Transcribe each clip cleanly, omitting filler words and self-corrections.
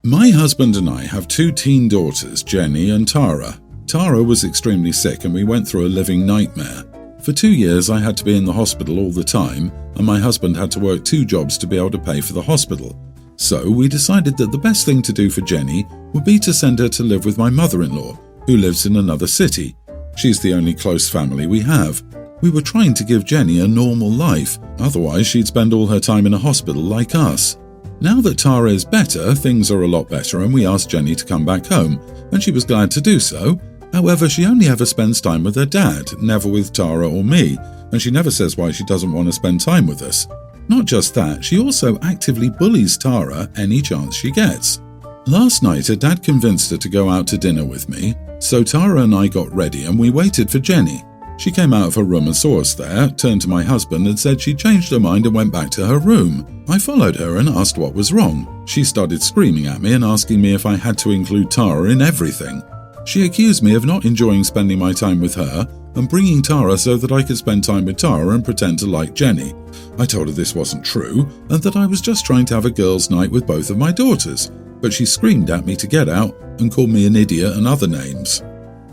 My husband and I have two teen daughters, Jenny and Tara. Tara was extremely sick and we went through a living nightmare. For 2 years I had to be in the hospital all the time, and my husband had to work 2 jobs to be able to pay for the hospital. So we decided that the best thing to do for Jenny would be to send her to live with my mother-in-law, who lives in another city. She's the only close family we have. We were trying to give Jenny a normal life, otherwise she'd spend all her time in a hospital like us. Now that Tara is better, things are a lot better, and we asked Jenny to come back home, and she was glad to do so. However, she only ever spends time with her dad, never with Tara or me, and she never says why she doesn't want to spend time with us. Not just that, she also actively bullies Tara any chance she gets. Last night, her dad convinced her to go out to dinner with me, so Tara and I got ready and we waited for Jenny. She came out of her room and saw us there, turned to my husband and said she'd changed her mind and went back to her room. I followed her and asked what was wrong. She started screaming at me and asking me if I had to include Tara in everything. She accused me of not enjoying spending my time with her and bringing Tara so that I could spend time with Tara and pretend to like Jenny. I told her this wasn't true and that I was just trying to have a girls' night with both of my daughters, but she screamed at me to get out and called me an idiot and other names.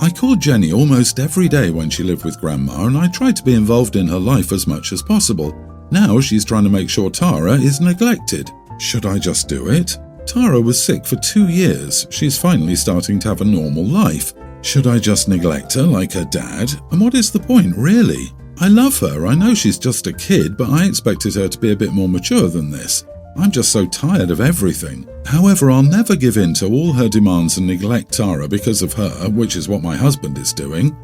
I called Jenny almost every day when she lived with Grandma, and I tried to be involved in her life as much as possible. Now she's trying to make sure Tara is neglected. Should I just do it? Tara was sick for 2 years. She's finally starting to have a normal life. Should I just neglect her like her dad? And what is the point, really? I love her. I know she's just a kid, but I expected her to be a bit more mature than this. I'm just so tired of everything. However, I'll never give in to all her demands and neglect Tara because of her, which is what my husband is doing.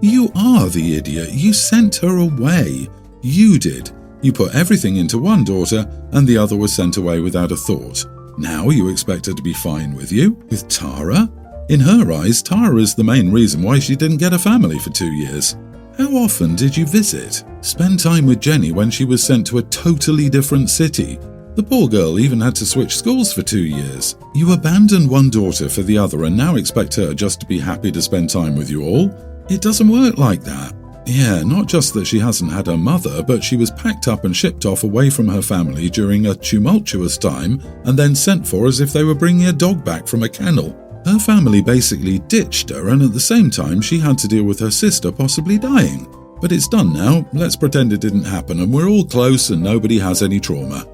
You are the idiot. You sent her away. You did. You put everything into one daughter and the other was sent away without a thought. Now you expect her to be fine with you? With Tara? In her eyes, Tara is the main reason why she didn't get a family for 2 years. How often did you visit? Spend time with Jenny when she was sent to a totally different city. The poor girl even had to switch schools for 2 years. You abandoned one daughter for the other and now expect her just to be happy to spend time with you all? It doesn't work like that. Yeah, not just that she hasn't had her mother, but she was packed up and shipped off away from her family during a tumultuous time and then sent for as if they were bringing a dog back from a kennel. Her family basically ditched her, and at the same time she had to deal with her sister possibly dying. But it's done now. Let's pretend it didn't happen and we're all close and nobody has any trauma.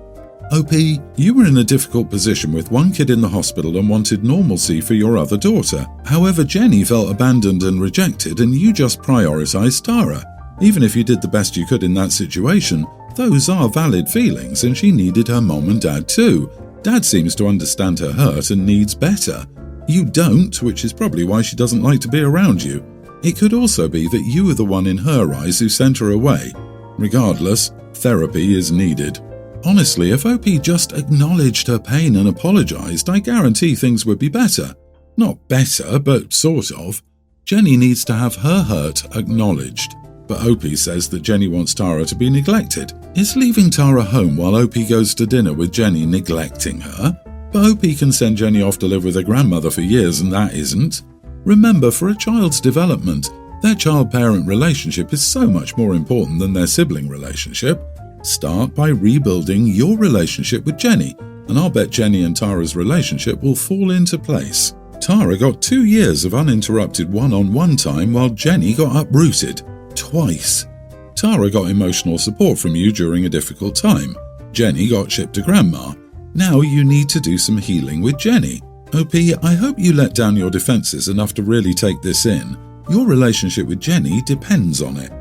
OP, you were in a difficult position with one kid in the hospital and wanted normalcy for your other daughter. However, Jenny felt abandoned and rejected and you just prioritized Tara. Even if you did the best you could in that situation, those are valid feelings and she needed her mom and dad too. Dad seems to understand her hurt and needs better. You don't, which is probably why she doesn't like to be around you. It could also be that you were the one in her eyes who sent her away. Regardless, therapy is needed. Honestly, if OP just acknowledged her pain and apologized, I guarantee things would be better. Not better, but sort of. Jenny needs to have her hurt acknowledged. But OP says that Jenny wants Tara to be neglected. Is leaving Tara home while OP goes to dinner with Jenny neglecting her? But OP can send Jenny off to live with her grandmother for years and that isn't. Remember, for a child's development, their child-parent relationship is so much more important than their sibling relationship. Start by rebuilding your relationship with Jenny, and I'll bet Jenny and Tara's relationship will fall into place. Tara got 2 years of uninterrupted one-on-one time while Jenny got uprooted. Twice. Tara got emotional support from you during a difficult time. Jenny got shipped to Grandma. Now you need to do some healing with Jenny. OP, I hope you let down your defenses enough to really take this in. Your relationship with Jenny depends on it.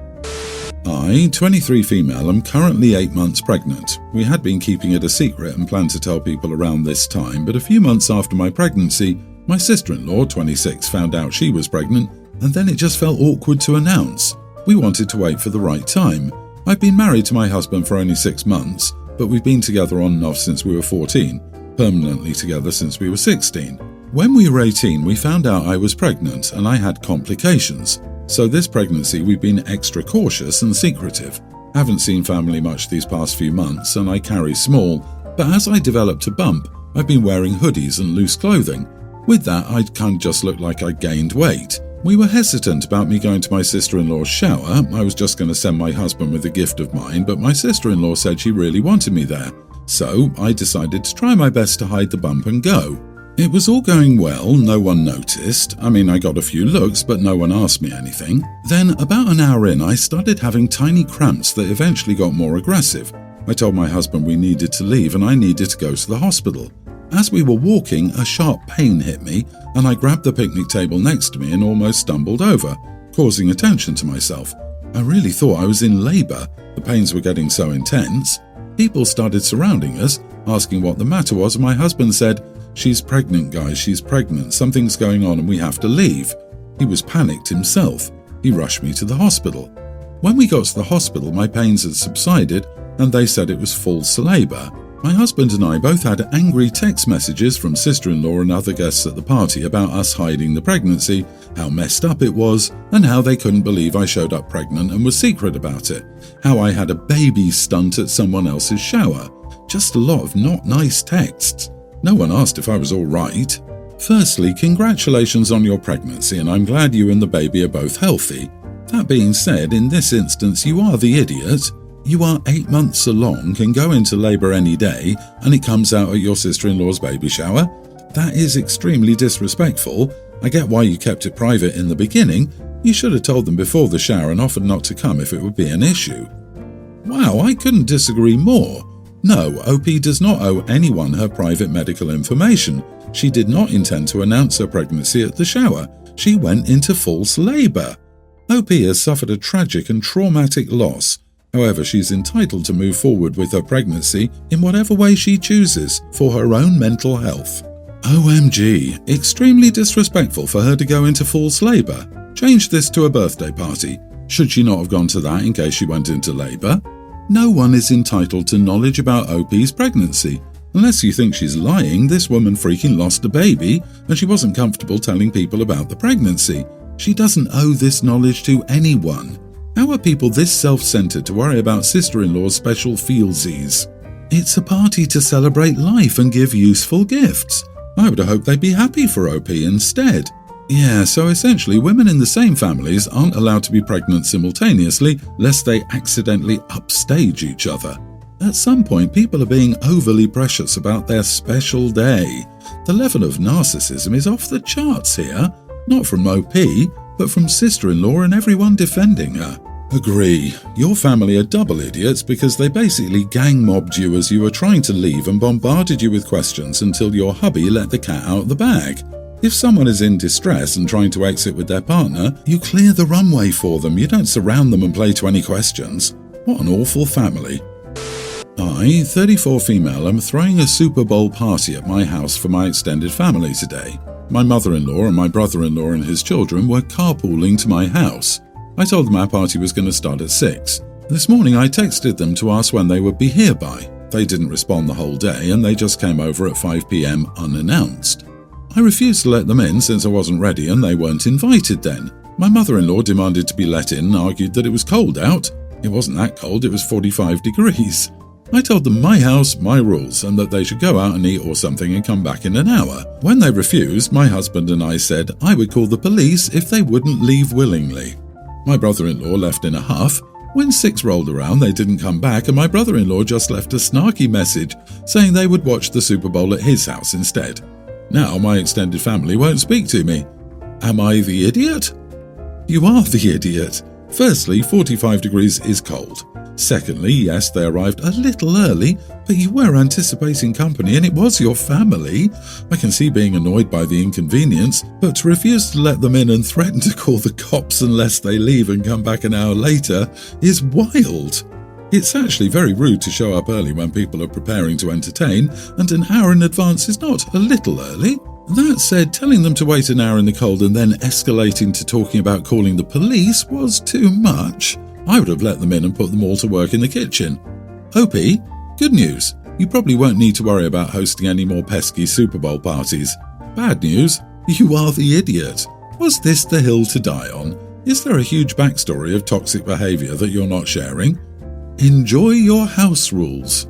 I, 23 female, am currently 8 months pregnant. We had been keeping it a secret and planned to tell people around this time, but a few months after my pregnancy, my sister-in-law, 26, found out she was pregnant, and then it just felt awkward to announce. We wanted to wait for the right time. I've been married to my husband for only 6 months, but we've been together on and off since we were 14, permanently together since we were 16. When we were 18, we found out I was pregnant and I had complications. So this pregnancy we've been extra cautious and secretive. Haven't seen family much these past few months and I carry small, but as I developed a bump, I've been wearing hoodies and loose clothing. With that, I'd kind of just looked like I gained weight. We were hesitant about me going to my sister-in-law's shower. I was just going to send my husband with a gift of mine, but my sister-in-law said she really wanted me there. So I decided to try my best to hide the bump and go. It was all going well, no one noticed. I got a few looks, but no one asked me anything. Then, about an hour in, I started having tiny cramps that eventually got more aggressive. I told my husband we needed to leave and I needed to go to the hospital. As we were walking, a sharp pain hit me, and I grabbed the picnic table next to me and almost stumbled over, causing attention to myself. I really thought I was in labour. The pains were getting so intense. People started surrounding us, asking what the matter was, and my husband said, "She's pregnant, guys, she's pregnant. Something's going on and we have to leave." He was panicked himself. He rushed me to the hospital. When we got to the hospital, my pains had subsided and they said it was false labour. My husband and I both had angry text messages from sister-in-law and other guests at the party about us hiding the pregnancy, how messed up it was, and how they couldn't believe I showed up pregnant and was secret about it, how I had a baby stunt at someone else's shower. Just a lot of not nice texts. No one asked if I was all right. Firstly, congratulations on your pregnancy, and I'm glad you and the baby are both healthy. That being said, in this instance, you are the idiot. You are 8 months along, can go into labour any day, and it comes out at your sister-in-law's baby shower. That is extremely disrespectful. I get why you kept it private in the beginning. You should have told them before the shower and offered not to come if it would be an issue. Wow, I couldn't disagree more. No, OP does not owe anyone her private medical information. She did not intend to announce her pregnancy at the shower. She went into false labour. OP has suffered a tragic and traumatic loss. However, she's entitled to move forward with her pregnancy in whatever way she chooses for her own mental health. OMG, extremely disrespectful for her to go into false labour. Change this to a birthday party. Should she not have gone to that in case she went into labour? No one is entitled to knowledge about OP's pregnancy. Unless you think she's lying, this woman freaking lost a baby and she wasn't comfortable telling people about the pregnancy. She doesn't owe this knowledge to anyone. How are people this self-centered to worry about sister-in-law's special feelsies? It's a party to celebrate life and give useful gifts. I would have hoped they'd be happy for OP instead. Yeah, so essentially women in the same families aren't allowed to be pregnant simultaneously lest they accidentally upstage each other. At some point, people are being overly precious about their special day. The level of narcissism is off the charts here, not from OP, but from sister-in-law and everyone defending her. Agree. Your family are double idiots because they basically gang-mobbed you as you were trying to leave and bombarded you with questions until your hubby let the cat out of the bag. If someone is in distress and trying to exit with their partner, you clear the runway for them. You don't surround them and play to any questions. What an awful family. I, 34 female, am throwing a Super Bowl party at my house for my extended family today. My mother-in-law and my brother-in-law and his children were carpooling to my house. I told them our party was going to start at 6. This morning I texted them to ask when they would be here by. They didn't respond the whole day and they just came over at 5 p.m. unannounced. I refused to let them in since I wasn't ready and they weren't invited then. My mother-in-law demanded to be let in and argued that it was cold out. It wasn't that cold, it was 45 degrees. I told them my house, my rules, and that they should go out and eat or something and come back in an hour. When they refused, my husband and I said I would call the police if they wouldn't leave willingly. My brother-in-law left in a huff. When 6 rolled around, they didn't come back, and my brother-in-law just left a snarky message saying they would watch the Super Bowl at his house instead. Now my extended family won't speak to me. Am I the idiot? You are the idiot. Firstly, 45 degrees is cold. Secondly, yes, they arrived a little early, but you were anticipating company and it was your family. I can see being annoyed by the inconvenience, but to refuse to let them in and threaten to call the cops unless they leave and come back an hour later is wild. It's actually very rude to show up early when people are preparing to entertain, and an hour in advance is not a little early. That said, telling them to wait an hour in the cold and then escalating to talking about calling the police was too much. I would have let them in and put them all to work in the kitchen. OP, good news. You probably won't need to worry about hosting any more pesky Super Bowl parties. Bad news, you are the idiot. Was this the hill to die on? Is there a huge backstory of toxic behaviour that you're not sharing? Enjoy your house rules.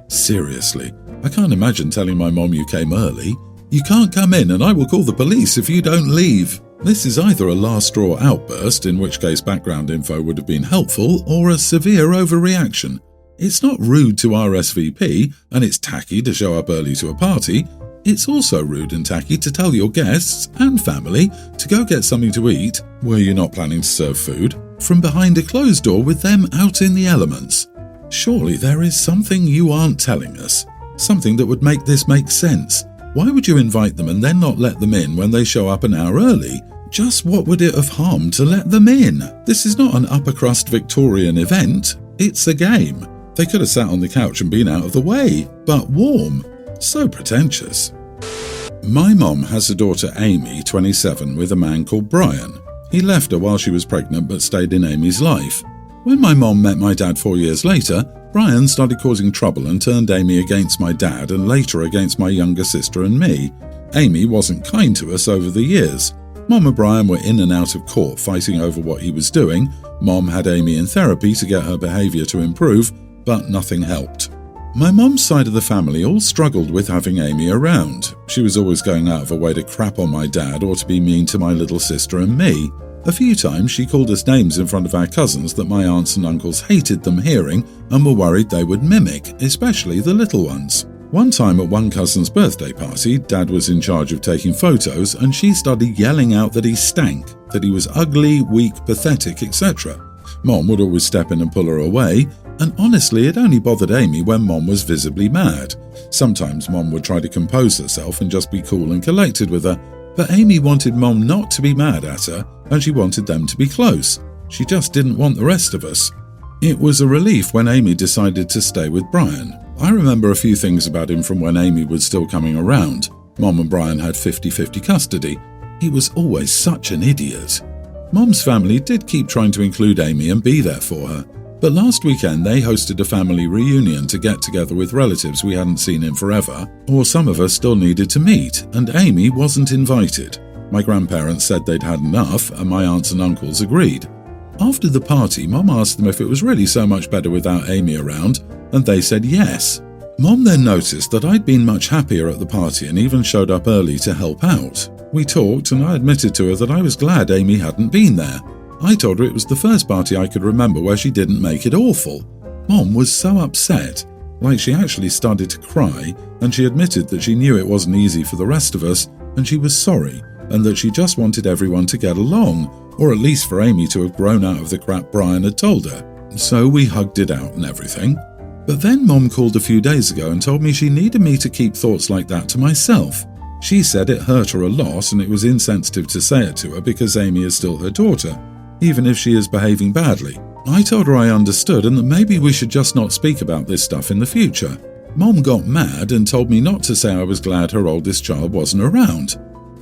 Seriously, I can't imagine telling my mom you came early. You can't come in and I will call the police if you don't leave. This is either a last straw outburst, in which case background info would have been helpful, or a severe overreaction. It's not rude to RSVP, and it's tacky to show up early to a party. It's also rude and tacky to tell your guests and family to go get something to eat, where you're not planning to serve food, from behind a closed door with them out in the elements. Surely there is something you aren't telling us, something that would make this make sense. Why would you invite them and then not let them in when they show up an hour early? Just what would it have harmed to let them in? This is not an upper crust Victorian event, it's a game. They could have sat on the couch and been out of the way, but warm. So pretentious. My mom has a daughter Amy, 27, with a man called Brian. He left her while she was pregnant but stayed in Amy's life. When my mom met my dad 4 years later, Brian started causing trouble and turned Amy against my dad and later against my younger sister and me. Amy wasn't kind to us over the years. Mom and Brian were in and out of court fighting over what he was doing. Mom had Amy in therapy to get her behaviour to improve, but nothing helped. My mom's side of the family all struggled with having Amy around. She was always going out of her way to crap on my dad or to be mean to my little sister and me. A few times she called us names in front of our cousins that my aunts and uncles hated them hearing and were worried they would mimic, especially the little ones. One time at one cousin's birthday party, Dad was in charge of taking photos and she started yelling out that he stank, that he was ugly, weak, pathetic, etc. Mom would always step in and pull her away, and honestly it only bothered Amy when Mom was visibly mad. Sometimes Mom would try to compose herself and just be cool and collected with her, but Amy wanted Mom not to be mad at her and she wanted them to be close. She just didn't want the rest of us. It was a relief when Amy decided to stay with Brian. I remember a few things about him from when Amy was still coming around. Mom and Brian had 50-50 custody. He was always such an idiot. Mom's family did keep trying to include Amy and be there for her, but last weekend they hosted a family reunion to get together with relatives we hadn't seen in forever, or some of us still needed to meet, and Amy wasn't invited. My grandparents said they'd had enough, and my aunts and uncles agreed. After the party, Mom asked them if it was really so much better without Amy around, and they said yes. Mom then noticed that I'd been much happier at the party and even showed up early to help out. We talked and I admitted to her that I was glad Amy hadn't been there. I told her it was the first party I could remember where she didn't make it awful. Mom was so upset, like she actually started to cry, and she admitted that she knew it wasn't easy for the rest of us and she was sorry, and that she just wanted everyone to get along, or at least for Amy to have grown out of the crap Brian had told her. So we hugged it out and everything. But then Mom called a few days ago and told me she needed me to keep thoughts like that to myself. She said it hurt her a lot and it was insensitive to say it to her because Amy is still her daughter, even if she is behaving badly. I told her I understood and that maybe we should just not speak about this stuff in the future. Mom got mad and told me not to say I was glad her oldest child wasn't around.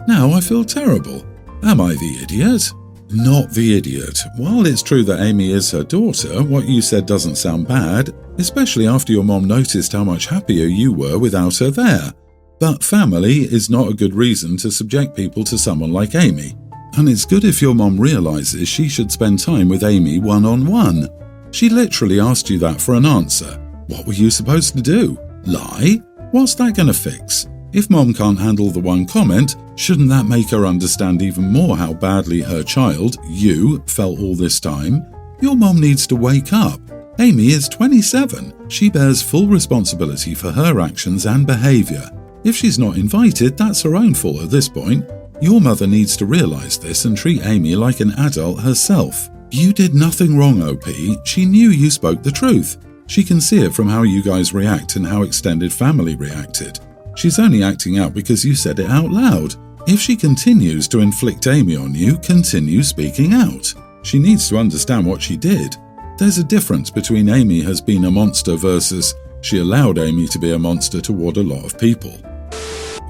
Now I feel terrible. Am I the idiot? Not the idiot. While it's true that Amy is her daughter, what you said doesn't sound bad, especially after your mom noticed how much happier you were without her there. But family is not a good reason to subject people to someone like Amy. And it's good if your mom realizes she should spend time with Amy one-on-one. She literally asked you that for an answer. What were you supposed to do? Lie? What's that going to fix? If Mom can't handle the one comment, shouldn't that make her understand even more how badly her child, you, felt all this time? Your mom needs to wake up. Amy is 27. She bears full responsibility for her actions and behaviour. If she's not invited, that's her own fault at this point. Your mother needs to realise this and treat Amy like an adult herself. You did nothing wrong, OP. She knew you spoke the truth. She can see it from how you guys react and how extended family reacted. She's only acting out because you said it out loud. If she continues to inflict Amy on you, continue speaking out. She needs to understand what she did. There's a difference between Amy has been a monster versus she allowed Amy to be a monster toward a lot of people.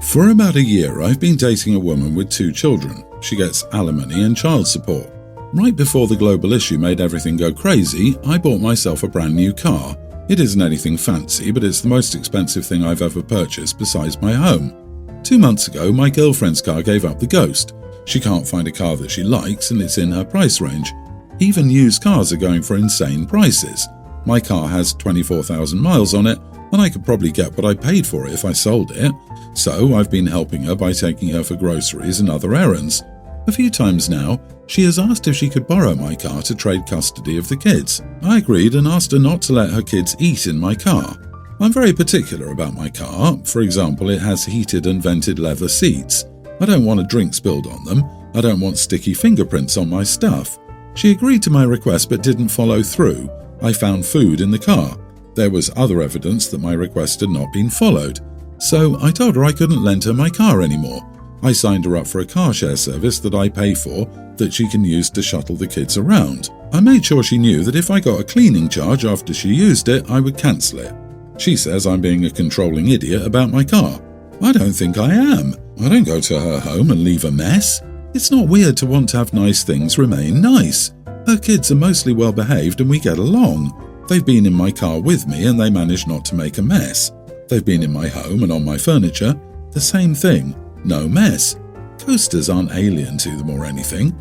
For about a year, I've been dating a woman with 2 children. She gets alimony and child support. Right before the global issue made everything go crazy, I bought myself a brand new car. It isn't anything fancy, but it's the most expensive thing I've ever purchased besides my home. 2 months ago, my girlfriend's car gave up the ghost. She can't find a car that she likes and it's in her price range. Even used cars are going for insane prices. My car has 24,000 miles on it, and I could probably get what I paid for it if I sold it. So I've been helping her by taking her for groceries and other errands. A few times now, she has asked if she could borrow my car to trade custody of the kids. I agreed and asked her not to let her kids eat in my car. I'm very particular about my car. For example, it has heated and vented leather seats. I don't want a drink spilled on them. I don't want sticky fingerprints on my stuff. She agreed to my request but didn't follow through. I found food in the car. There was other evidence that my request had not been followed. So I told her I couldn't lend her my car anymore. I signed her up for a car share service that I pay for that she can use to shuttle the kids around. I made sure she knew that if I got a cleaning charge after she used it, I would cancel it. She says I'm being a controlling idiot about my car. I don't think I am. I don't go to her home and leave a mess. It's not weird to want to have nice things remain nice. Her kids are mostly well behaved and we get along. They've been in my car with me and they manage not to make a mess. They've been in my home and on my furniture. The same thing. No mess. Coasters aren't alien to them or anything.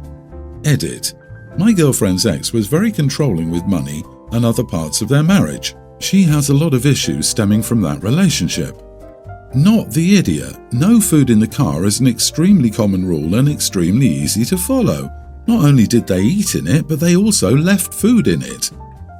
Edit. My girlfriend's ex was very controlling with money and other parts of their marriage. She has a lot of issues stemming from that relationship. Not the idiot. No food in the car is an extremely common rule and extremely easy to follow. Not only did they eat in it, but they also left food in it.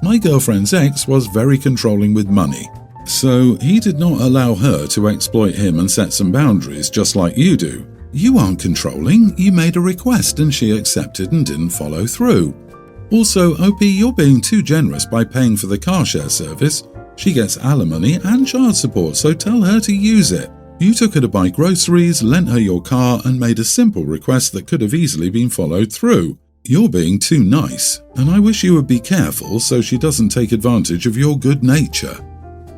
My girlfriend's ex was very controlling with money. So he did not allow her to exploit him and set some boundaries just like you do. You aren't controlling. You made a request and she accepted and didn't follow through. Also, OP, you're being too generous by paying for the car share service. She gets alimony and child support, so tell her to use it. You took her to buy groceries, lent her your car, and made a simple request that could have easily been followed through. You're being too nice, and I wish you would be careful so she doesn't take advantage of your good nature.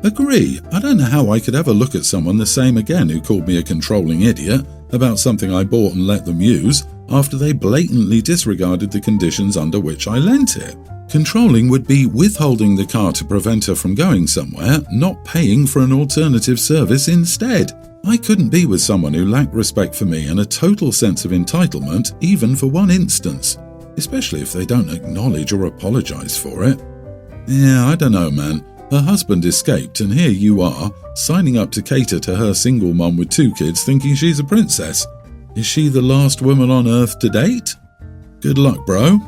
Agree. I don't know how I could ever look at someone the same again who called me a controlling idiot about something I bought and let them use after they blatantly disregarded the conditions under which I lent it. Controlling would be withholding the car to prevent her from going somewhere, not paying for an alternative service instead. I couldn't be with someone who lacked respect for me and a total sense of entitlement, even for one instance, especially if they don't acknowledge or apologize for it. Yeah, I don't know, man. Her husband escaped and here you are, signing up to cater to her single mum with 2 kids thinking she's a princess. Is she the last woman on earth to date? Good luck, bro.